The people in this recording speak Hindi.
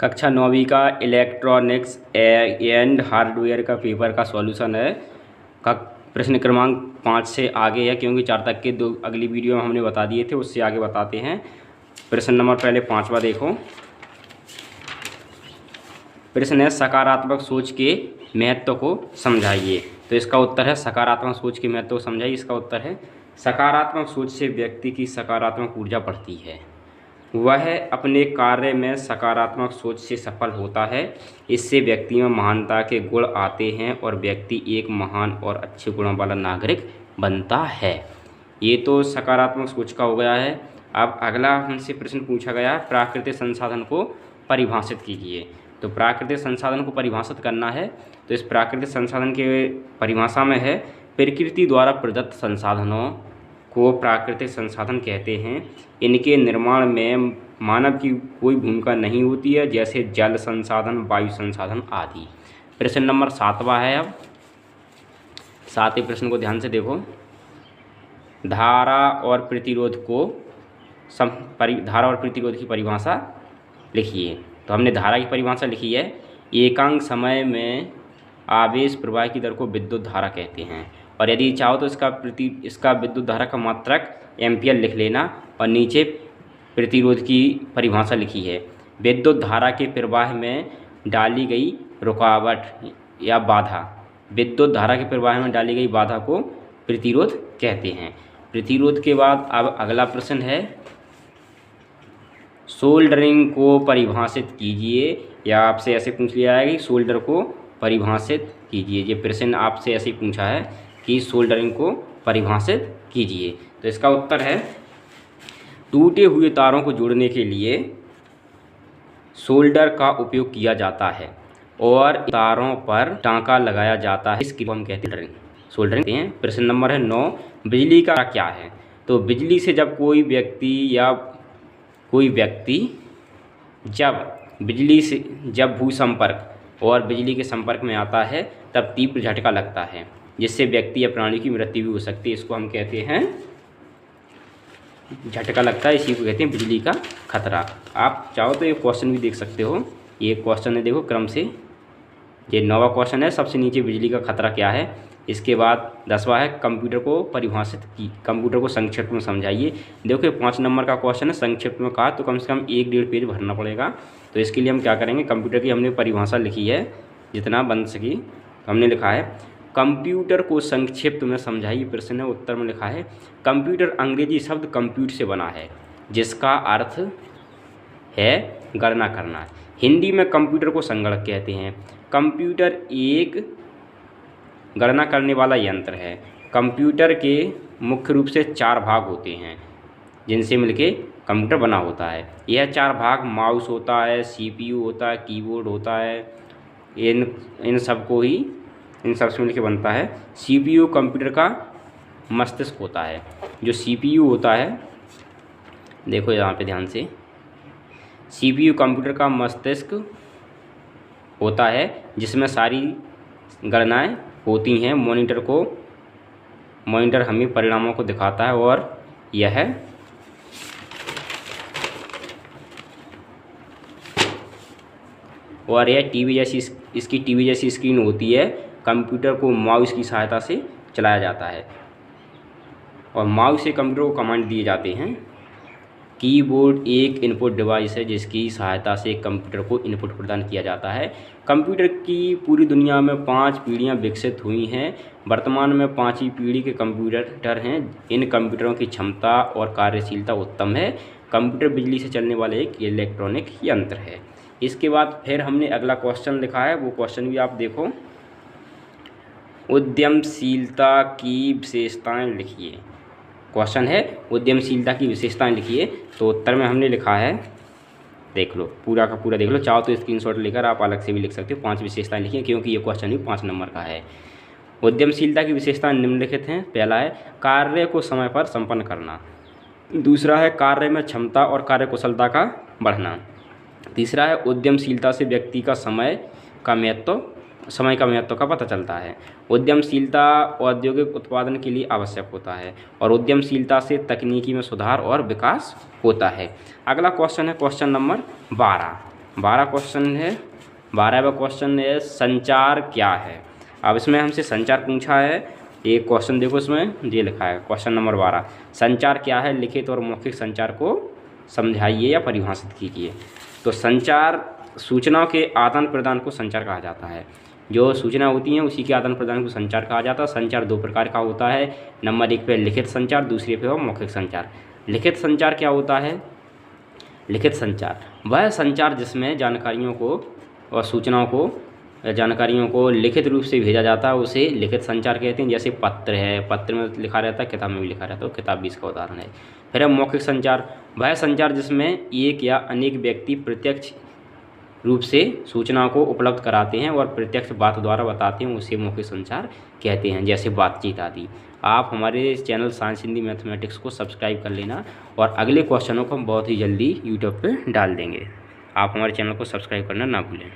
कक्षा 9वीं का इलेक्ट्रॉनिक्स एंड हार्डवेयर का पेपर का सॉल्यूशन है। का प्रश्न क्रमांक 5 से आगे है, क्योंकि 4 तक के दो अगली वीडियो में हमने बता दिए थे, उससे आगे बताते हैं। प्रश्न नंबर पहले 5वां देखो। प्रश्न है सकारात्मक सोच के महत्व को समझाइए। तो इसका उत्तर है सकारात्मक सोच के महत्व को समझाइए। इसका उत्तर है सकारात्मक सोच से व्यक्ति की सकारात्मक ऊर्जा बढ़ती है, वह अपने कार्य में सकारात्मक सोच से सफल होता है। इससे व्यक्ति में महानता के गुण आते हैं और व्यक्ति एक महान और अच्छे गुणों वाला नागरिक बनता है। ये तो सकारात्मक सोच का हो गया है। अब अगला हमसे प्रश्न पूछा गया, प्राकृतिक संसाधन को परिभाषित कीजिए। तो प्राकृतिक संसाधन को परिभाषित करना है, तो इस प्राकृतिक संसाधन के परिभाषा में है प्रकृति द्वारा प्रदत्त संसाधनों को प्राकृतिक संसाधन कहते हैं। इनके निर्माण में मानव की कोई भूमिका नहीं होती है, जैसे जल संसाधन, वायु संसाधन आदि। प्रश्न नंबर 7वां है। अब 7वें प्रश्न को ध्यान से देखो। धारा और प्रतिरोध की परिभाषा लिखिए। तो हमने धारा की परिभाषा लिखी है, एकांक समय में आवेश प्रवाह की दर को विद्युत धारा कहते हैं। और यदि चाहो तो इसका विद्युत धारा का मात्रक एम्पियर लिख लेना। और नीचे प्रतिरोध की परिभाषा लिखी है, विद्युत धारा के प्रवाह में डाली गई रुकावट या बाधा। विद्युत धारा के प्रवाह में डाली गई बाधा को प्रतिरोध कहते हैं। प्रतिरोध के बाद अब अगला प्रश्न है, सोल्डरिंग को परिभाषित कीजिए। या आपसे ऐसे पूछ लिया है कि सोल्डर को परिभाषित कीजिए। ये प्रश्न आपसे ऐसे पूछा है कि सोल्डरिंग को परिभाषित कीजिए। तो इसका उत्तर है, टूटे हुए तारों को जोड़ने के लिए सोल्डर का उपयोग किया जाता है और तारों पर टांका लगाया जाता है। इसकी हम कहते हैं सोल्डरिंग हैं। प्रश्न नंबर है 9, बिजली का क्या है। तो बिजली से जब कोई व्यक्ति जब भूसंपर्क और बिजली के संपर्क में आता है तब तीव्र झटका लगता है, जिससे व्यक्ति या प्राणी की मृत्यु भी हो सकती है। इसको हम कहते हैं झटका लगता है, इसी को कहते हैं बिजली का खतरा। आप चाहो तो ये क्वेश्चन भी देख सकते हो। ये क्वेश्चन है, देखो क्रम से। ये 9वां क्वेश्चन है, सबसे नीचे बिजली का खतरा क्या है। इसके बाद 10वां है, कंप्यूटर को संक्षिप्त में समझाइए। देखो 5 नंबर का क्वेश्चन है, संक्षिप्त में कहा तो कम से कम 1-1.5 पेज भरना पड़ेगा। तो इसके लिए हम क्या करेंगे, कंप्यूटर की हमने परिभाषा लिखी है, जितना बन सकी हमने लिखा है, कंप्यूटर को संक्षिप्त में समझाइए। प्रश्न है, उत्तर में लिखा है, कंप्यूटर अंग्रेजी शब्द कंप्यूट से बना है, जिसका अर्थ है गणना करना। हिंदी में कंप्यूटर को संगणक कहते हैं। कंप्यूटर एक गणना करने वाला यंत्र है। कंप्यूटर के मुख्य रूप से 4 भाग होते हैं, जिनसे मिलके कंप्यूटर बना होता है। यह 4 भाग माउस होता है, CPU होता है, कीबोर्ड होता है। इन सब से मिलकर बनता है। CPU कंप्यूटर का मस्तिष्क होता है। जो CPU होता है, देखो यहाँ पे ध्यान से, CPU कंप्यूटर का मस्तिष्क होता है, जिसमें सारी गणनाएं होती हैं। मॉनिटर हमें परिणामों को दिखाता है और यह टीवी जैसी इसकी टीवी जैसी स्क्रीन होती है। कंप्यूटर को माउस की सहायता से चलाया जाता है और माउस से कंप्यूटर को कमांड दिए जाते हैं। कीबोर्ड एक इनपुट डिवाइस है, जिसकी सहायता से कंप्यूटर को इनपुट प्रदान किया जाता है। कंप्यूटर की पूरी दुनिया में 5 पीढ़ियां विकसित हुई हैं। वर्तमान में 5वीं पीढ़ी के कंप्यूटर हैं। इन कंप्यूटरों की क्षमता और कार्यशीलता उत्तम है। कंप्यूटर बिजली से चलने वाले एक इलेक्ट्रॉनिक यंत्र है। इसके बाद फिर हमने अगला क्वेश्चन लिखा है, वो क्वेश्चन भी आप देखो। उद्यमशीलता की विशेषताएं लिखिए। क्वेश्चन है, उद्यमशीलता की विशेषताएं लिखिए। तो उत्तर में हमने लिखा है, देख लो, पूरा का पूरा देख लो। चाहो तो स्क्रीनशॉट लेकर आप अलग से भी लिख सकते हो। 5 विशेषताएं लिखिए, क्योंकि ये क्वेश्चन भी 5 नंबर का है। उद्यमशीलता की विशेषताएं निम्नलिखित हैं। पहला है कार्य को समय पर संपन्न करना। दूसरा है कार्य में क्षमता और कार्यकुशलता का बढ़ना। तीसरा है उद्यमशीलता से व्यक्ति का समय का महत्व का पता चलता है। उद्यमशीलता औद्योगिक उत्पादन के लिए आवश्यक होता है और उद्यमशीलता से तकनीकी में सुधार और विकास होता है। अगला क्वेश्चन है क्वेश्चन नंबर 12। 12 क्वेश्चन है। 12वां क्वेश्चन है संचार क्या है। अब इसमें हमसे संचार पूछा है। एक क्वेश्चन देखो, इसमें ये लिखा है क्वेश्चन नंबर 12, संचार क्या है, लिखित और मौखिक संचार को समझाइए या परिभाषित कीजिए। तो संचार सूचनाओं के आदान प्रदान को संचार कहा जाता है। जो सूचना होती हैं उसी के आदान प्रदान को संचार कहा जाता है। संचार 2 प्रकार का होता है। नंबर 1 पे लिखित संचार, दूसरे पे मौखिक संचार। लिखित संचार क्या होता है? लिखित संचार वह संचार जिसमें जानकारियों को और सूचनाओं को जानकारियों को लिखित रूप से भेजा जाता है, उसे लिखित संचार कहते हैं। जैसे पत्र है, पत्र में लिखा रहता है, किताब में भी लिखा रहता है, तो किताब भी इसका उदाहरण है। फिर है मौखिक संचार, वह संचार जिसमें एक या अनेक व्यक्ति प्रत्यक्ष रूप से सूचनाओं को उपलब्ध कराते हैं और प्रत्यक्ष बात द्वारा बताते हैं, उसे मौखिक संचार कहते हैं, जैसे बातचीत आदि। आप हमारे चैनल साइंस हिंदी मैथमेटिक्स को सब्सक्राइब कर लेना और अगले क्वेश्चनों को हम बहुत ही जल्दी यूट्यूब पे डाल देंगे। आप हमारे चैनल को सब्सक्राइब करना ना भूलें।